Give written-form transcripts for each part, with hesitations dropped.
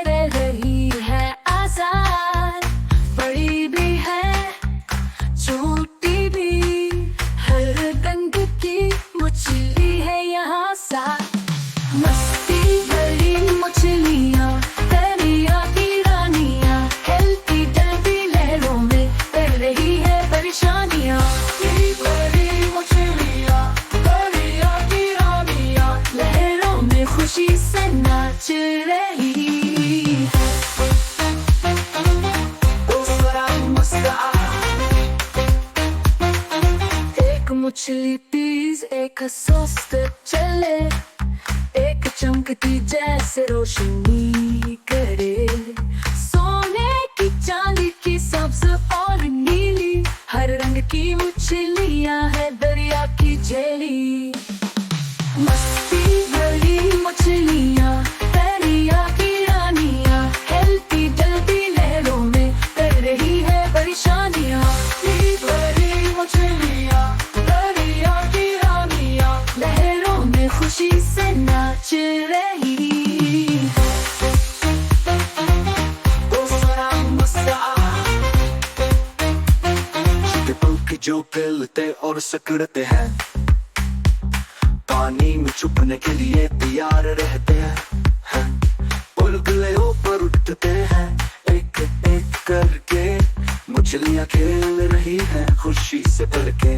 रह रही है आजाद, बड़ी भी है छोटी भी, हर रंग की मछली है यहाँ साथ। मस्ती भरी मछलियाँ, दरिया की रानियाँ, हेल्थी डल्बी लहरों में कर रही है परेशानियाँ। मस्ती भरी मछलियाँ, दरिया की रानियाँ, लहरों में खुशी से नाच रही है। दूसरा मस्ता, एक मछली तेज, एक सुस्त चले, एक चमकती जैसे रोशनी करे, सोने की चांदी की सब्ज और नीली, हर रंग की मछलियाँ है दरिया की झेली। मस्ती भरी मछलियाँ, दरिया की रानियाँ, हेल्थी डल्बी लहरों में कर रही है परेशानियाँ। मस्ती भरी मछलियाँ, दरिया की रानियाँ, लहरों में खुशी से नाच रही है। दूसरा मस्ता, छोटे पंख जो फैलते और सकड़ते हैं, पानी में छुपने के लिए तैयार रहते हैं, बुलबुले ऊपर उठते हैं, एक एक करके मछलियाँ खेल रही हैं खुशी से भर के।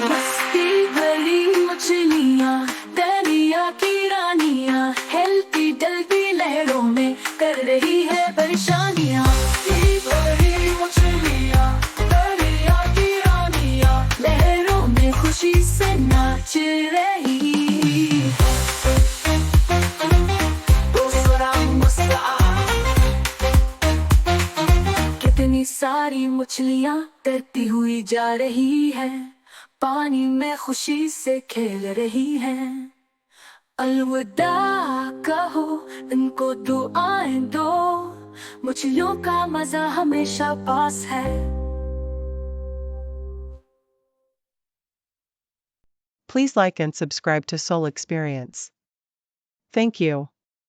मस्ती भरी मछलियाँ, दरिया की रानियाँ, हेल्थी डल्बी लहरों में कर रही है परेशानियाँ। मस्ती भरी मछलियाँ, दरिया की रानियाँ, लहरों में खुशी से नाच रही है। दूसरा मस्ता, कितनी सारी मछलियाँ तैरती हुई जा रही है, पानी में खुशी से खेल रही हैं। अलविदा कहो, इनको दुआएं दो, मछलियों का मजा हमेशा पास है। Please like and subscribe to Soul Experience. Thank you.